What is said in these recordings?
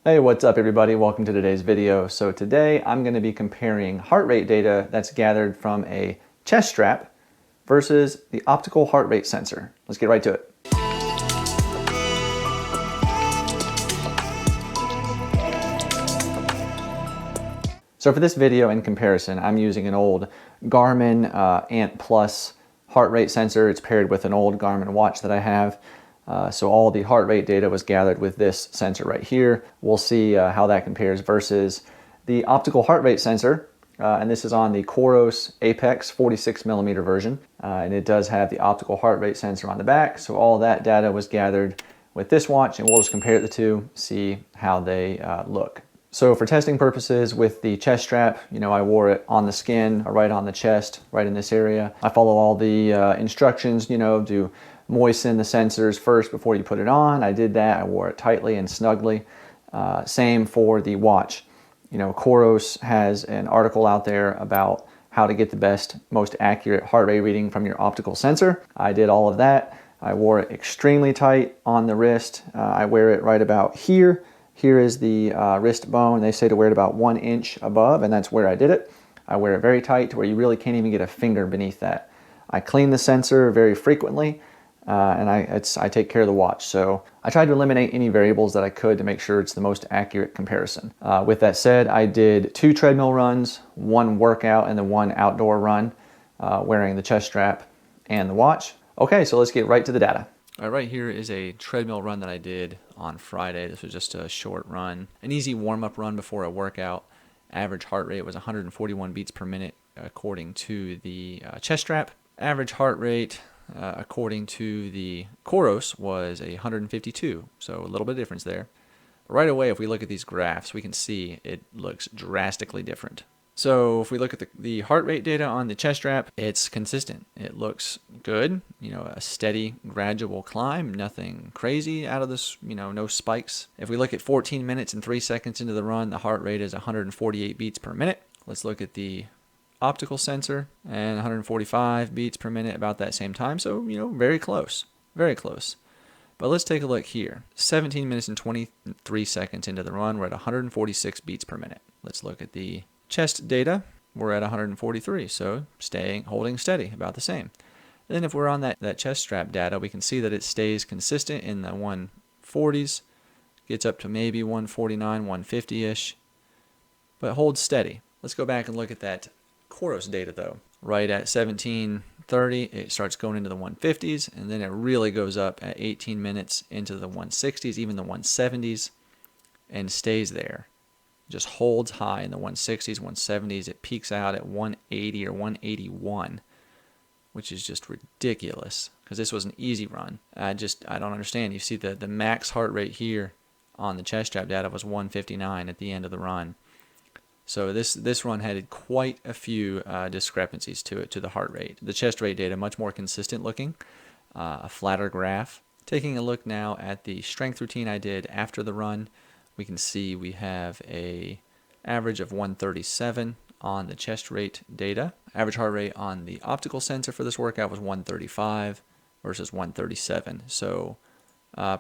Hey, what's up everybody? Welcome to today's video. So today I'm going to be comparing heart rate data that's gathered from a chest strap versus the optical heart rate sensor. Let's get right to it. So for this video in comparison, I'm using an old Garmin Ant Plus heart rate sensor. It's paired with an old Garmin watch that I have. So all the heart rate data was gathered with this sensor right here. We'll see how that compares versus the optical heart rate sensor. And this is on the Coros Apex 46mm version. And it does have the optical heart rate sensor on the back. So all that data was gathered with this watch, and we'll just compare the two, see how they look. So for testing purposes with the chest strap, I wore it on the skin, right on the chest, right in this area. I follow all the instructions, to moisten the sensors first before you put it on. I did that. I wore it tightly and snugly. Same for the watch. Coros has an article out there about how to get the best, most accurate heart rate reading from your optical sensor. I did all of that. I wore it extremely tight on the wrist. I wear it right about here. Here is the wrist bone. They say to wear it about 1 inch above, and that's where I did it. I wear it very tight to where you really can't even get a finger beneath that. I clean the sensor very frequently, and I take care of the watch. So I tried to eliminate any variables that I could to make sure it's the most accurate comparison. With that said, I did 2 treadmill runs, 1 workout, and then 1 outdoor run, wearing the chest strap and the watch. Okay, so let's get right to the data. All right, right here is a treadmill run that I did on Friday. This was just a short run, an easy warm-up run before a workout. Average heart rate was 141 beats per minute according to the chest strap. Average heart rate according to the Coros was 152, so a little bit of difference there. Right away, if we look at these graphs, we can see it looks drastically different. So if we look at the heart rate data on the chest strap, it's consistent. It looks good, a steady, gradual climb, nothing crazy out of this, no spikes. If we look at 14 minutes and 3 seconds into the run, the heart rate is 148 beats per minute. Let's look at the optical sensor, and 145 beats per minute about that same time. So, very close, very close. But let's take a look here. 17 minutes and 23 seconds into the run, we're at 146 beats per minute. Let's look at the chest data. We're at 143, so holding steady, about the same. And then if we're on that chest strap data, we can see that it stays consistent in the 140s, gets up to maybe 149, 150-ish, but holds steady. Let's go back and look at that Coros data though. Right at 17:30, it starts going into the 150s, and then it really goes up at 18 minutes into the 160s, even the 170s, and stays there. Just holds high in the 160s, 170s. It peaks out at 180 or 181, which is just ridiculous because this was an easy run. I don't understand. You see the max heart rate here on the chest strap data was 159 at the end of the run. So this run had quite a few discrepancies to the heart rate. The chest rate data much more consistent looking, a flatter graph. Taking a look now at the strength routine I did after the run, we can see we have a average of 137 on the chest rate data. Average heart rate on the optical sensor for this workout was 135 versus 137. So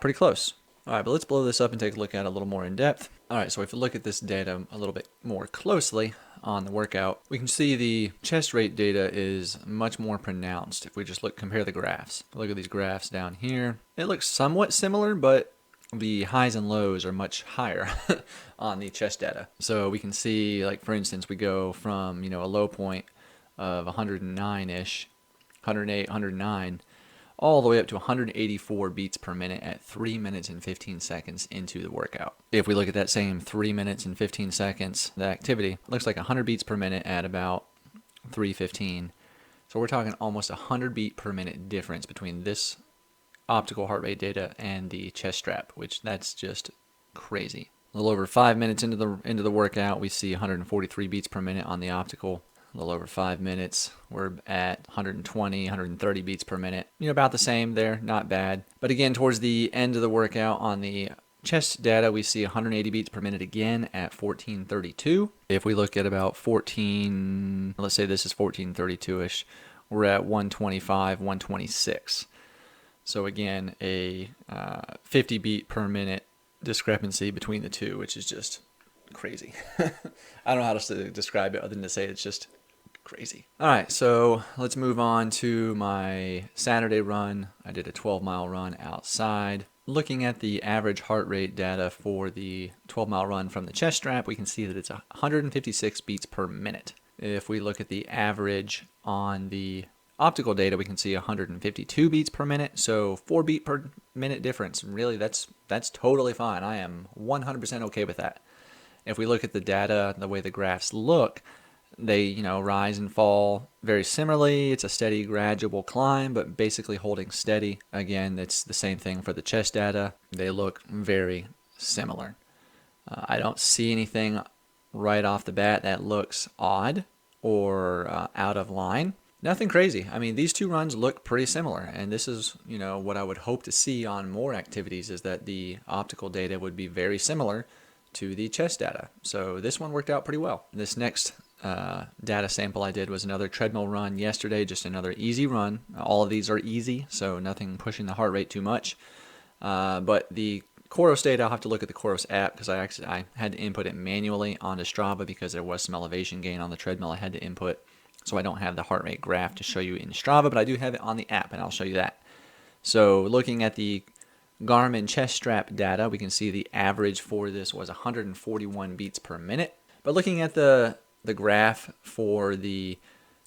pretty close. All right, but let's blow this up and take a look at it a little more in depth. All right, so if we look at this data a little bit more closely on the workout, we can see the chest rate data is much more pronounced if we just compare the graphs. Look at these graphs down here. It looks somewhat similar, but the highs and lows are much higher on the chest data. So we can see, like for instance, we go from a low point of 109-ish, 108, 109, all the way up to 184 beats per minute at 3 minutes and 15 seconds into the workout. If we look at that same 3 minutes and 15 seconds, the activity looks like 100 beats per minute at about 3:15. So we're talking almost 100 beat per minute difference between this optical heart rate data and the chest strap, which that's just crazy. A little over 5 minutes into the workout, we see 143 beats per minute on the optical. A little over 5 minutes, we're at 120, 130 beats per minute. About the same there, not bad. But again, towards the end of the workout on the chest data, we see 180 beats per minute again at 1432. If we look at about 14, let's say this is 1432-ish, we're at 125, 126. So again, a 50 beat per minute discrepancy between the two, which is just crazy. I don't know how to describe it other than to say it's just crazy. All right, so let's move on to my Saturday run. I did a 12-mile run outside. Looking at the average heart rate data for the 12-mile run from the chest strap, we can see that it's 156 beats per minute. If we look at the average on the optical data, we can see 152 beats per minute, so 4 beat per minute difference. Really, that's totally fine. I am 100% okay with that. If we look at the data, the way the graphs look, they, rise and fall very similarly. It's a steady, gradual climb, but basically holding steady. Again, it's the same thing for the chest data. They look very similar. I don't see anything right off the bat that looks odd or out of line. Nothing crazy. I mean, these two runs look pretty similar, and this is, what I would hope to see on more activities, is that the optical data would be very similar to the chest data. So this one worked out pretty well. This next data sample I did was another treadmill run yesterday, just another easy run. All of these are easy, so nothing pushing the heart rate too much. But the Coros data, I'll have to look at the Coros app, because I had to input it manually onto Strava because there was some elevation gain on the treadmill I had to input. So I don't have the heart rate graph to show you in Strava, but I do have it on the app, and I'll show you that. So looking at the Garmin chest strap data, we can see the average for this was 141 beats per minute. But looking at the graph for the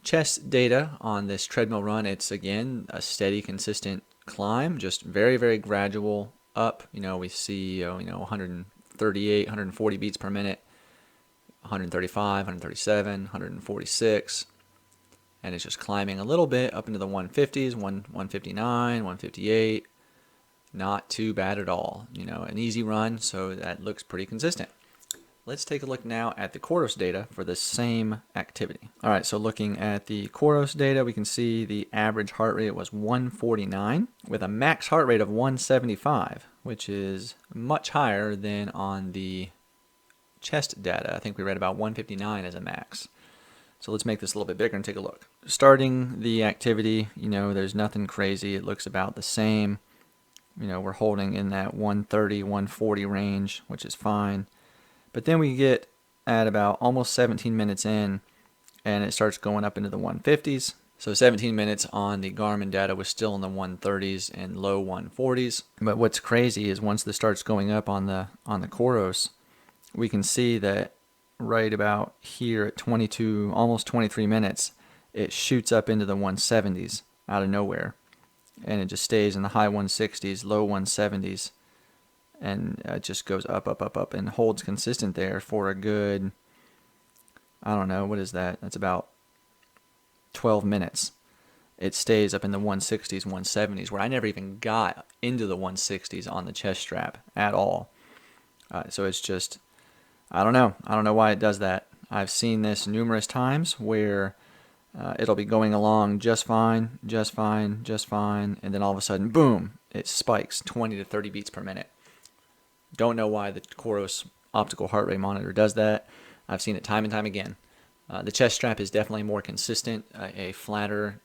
chest data on this treadmill run, it's again a steady, consistent climb, just very, very gradual up. We see 138, 140 beats per minute, 135, 137, 146. And it's just climbing a little bit up into the 150s, 159, 158. Not too bad at all. An easy run, so that looks pretty consistent. Let's take a look now at the Coros data for the same activity. All right, so looking at the Coros data, we can see the average heart rate was 149 with a max heart rate of 175, which is much higher than on the chest data. I think we read about 159 as a max. So let's make this a little bit bigger and take a look. Starting the activity, there's nothing crazy. It looks about the same. We're holding in that 130, 140 range, which is fine. But then we get at about almost 17 minutes in, and it starts going up into the 150s. So 17 minutes on the Garmin data was still in the 130s and low 140s. But what's crazy is once this starts going up on the Coros, we can see that right about here at 22, almost 23 minutes, it shoots up into the 170s out of nowhere. And it just stays in the high 160s, low 170s. And it just goes up, up, up, up, and holds consistent there for a good, I don't know, what is that? That's about 12 minutes. It stays up in the 160s, 170s, where I never even got into the 160s on the chest strap at all. So it's just, I don't know. I don't know why it does that. I've seen this numerous times where it'll be going along just fine, just fine, just fine, and then all of a sudden, boom, it spikes 20 to 30 beats per minute. Don't know why the Coros optical heart rate monitor does that. I've seen it time and time again. The chest strap is definitely more consistent, a flatter,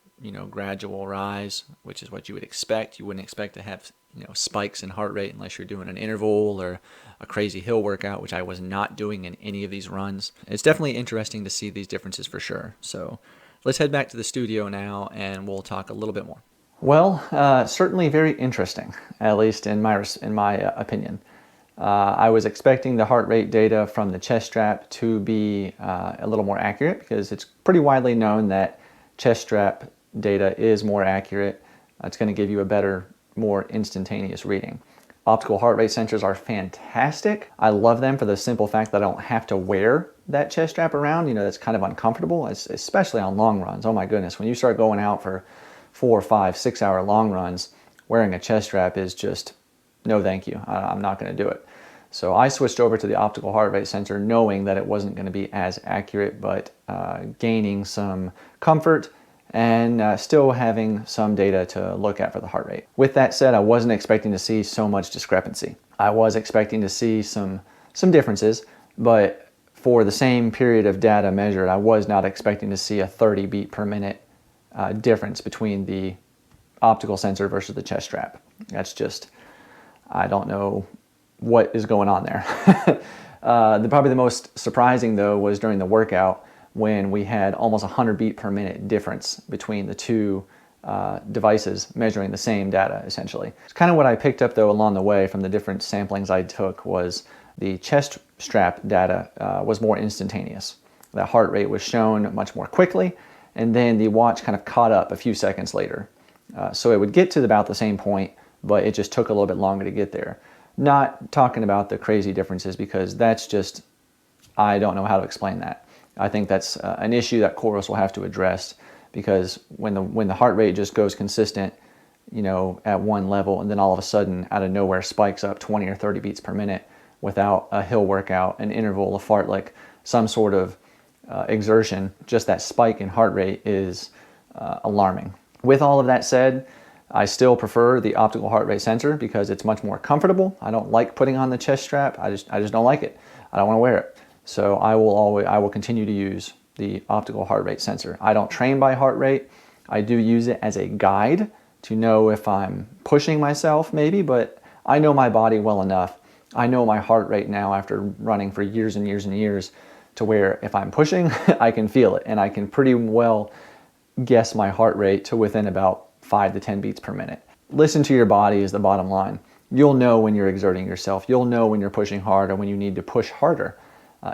gradual rise, which is what you would expect. You wouldn't expect to have, spikes in heart rate unless you're doing an interval or a crazy hill workout, which I was not doing in any of these runs. It's definitely interesting to see these differences for sure. So let's head back to the studio now, and we'll talk a little bit more. Well, certainly very interesting, at least in my opinion. I was expecting the heart rate data from the chest strap to be a little more accurate, because it's pretty widely known that chest strap data is more accurate. It's going to give you a better, more instantaneous reading. Optical heart rate sensors are fantastic. I love them for the simple fact that I don't have to wear that chest strap around. That's kind of uncomfortable, especially on long runs. Oh my goodness, when you start going out for 4, 5, 6 hour long runs, wearing a chest strap is just, no thank you. I'm not going to do it. So I switched over to the optical heart rate sensor knowing that it wasn't going to be as accurate, but gaining some comfort and still having some data to look at for the heart rate. With that said, I wasn't expecting to see so much discrepancy. I was expecting to see some differences, but for the same period of data measured, I was not expecting to see a 30 beat per minute difference between the optical sensor versus the chest strap. That's just, I don't know what is going on there. Probably the most surprising though was during the workout when we had almost 100 beat per minute difference between the two devices measuring the same data essentially. It's kind of what I picked up though along the way from the different samplings I took was the chest strap data was more instantaneous. The heart rate was shown much more quickly, and then the watch kind of caught up a few seconds later. So it would get to about the same point, but it just took a little bit longer to get there. Not talking about the crazy differences because that's just, I don't know how to explain that. I think that's an issue that Coros will have to address, because when the heart rate just goes consistent, you know, at one level, and then all of a sudden out of nowhere spikes up 20 or 30 beats per minute without a hill workout, an interval, a fartlek, some sort of exertion, just that spike in heart rate is alarming. With all of that said, I still prefer the optical heart rate sensor because it's much more comfortable. I don't like putting on the chest strap. I just don't like it. I don't want to wear it. So I will continue to use the optical heart rate sensor. I don't train by heart rate. I do use it as a guide to know if I'm pushing myself maybe, but I know my body well enough. I know my heart rate now after running for years and years and years to where if I'm pushing, I can feel it, and I can pretty well guess my heart rate to within about 5 to 10 beats per minute. Listen to your body is the bottom line. You'll know when you're exerting yourself. You'll know when you're pushing hard or when you need to push harder.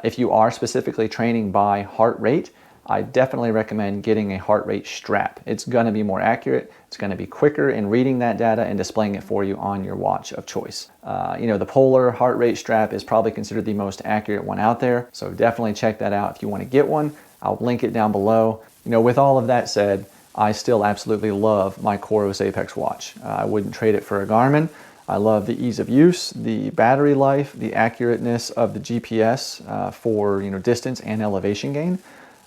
If you are specifically training by heart rate, I definitely recommend getting a heart rate strap. It's going to be more accurate. It's going to be quicker in reading that data and displaying it for you on your watch of choice. You know, the Polar heart rate strap is probably considered the most accurate one out there. So definitely check that out if you want to get one. I'll link it down below. You know, with all of that said, I still absolutely love my Coros Apex watch. I wouldn't trade it for a Garmin. I love the ease of use, the battery life, the accurateness of the GPS for, you know, distance and elevation gain.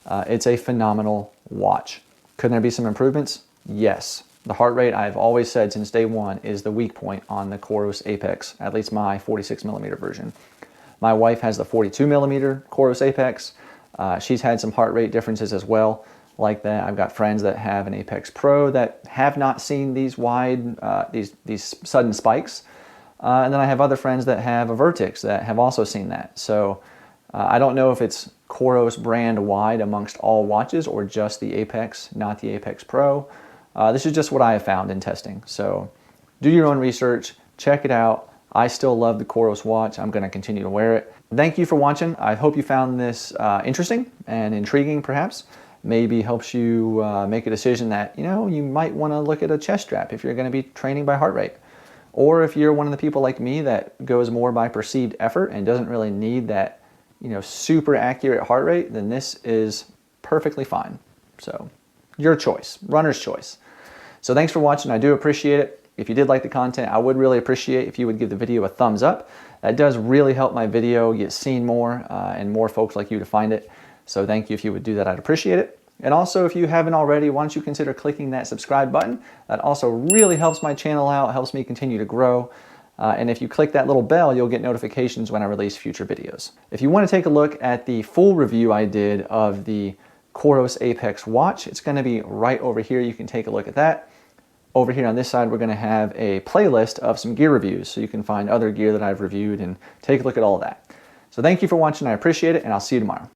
It's a phenomenal watch. Could there be some improvements? Yes. The heart rate, I've always said since day one, is the weak point on the Coros Apex, at least my 46mm version. My wife has the 42mm Coros Apex. She's had some heart rate differences as well like that. I've got friends that have an Apex Pro that have not seen these wide, these sudden spikes. And then I have other friends that have a Vertix that have also seen that. So I don't know if it's Coros brand wide amongst all watches or just the Apex, not the Apex Pro. This is just what I have found in testing. So do your own research, check it out. I still love the Coros watch. I'm going to continue to wear it. Thank you for watching. I hope you found this interesting and intriguing perhaps. Maybe helps you make a decision that, you know, you might want to look at a chest strap if you're going to be training by heart rate. Or if you're one of the people like me that goes more by perceived effort and doesn't really need that, you know, super accurate heart rate, then this is perfectly fine. So your choice, runner's choice. So thanks for watching. I do appreciate it. If you did like the content, I would really appreciate if you would give the video a thumbs up. That does really help my video get seen more and more folks like you to find it. So thank you if you would do that. I'd appreciate it. And also, if you haven't already, why don't you consider clicking that subscribe button? That also really helps my channel out, helps me continue to grow. And if you click that little bell, you'll get notifications when I release future videos. If you want to take a look at the full review I did of the Coros Apex watch, it's going to be right over here. You can take a look at that. Over here on this side, we're going to have a playlist of some gear reviews, so you can find other gear that I've reviewed and take a look at all of that. So thank you for watching. I appreciate it, and I'll see you tomorrow.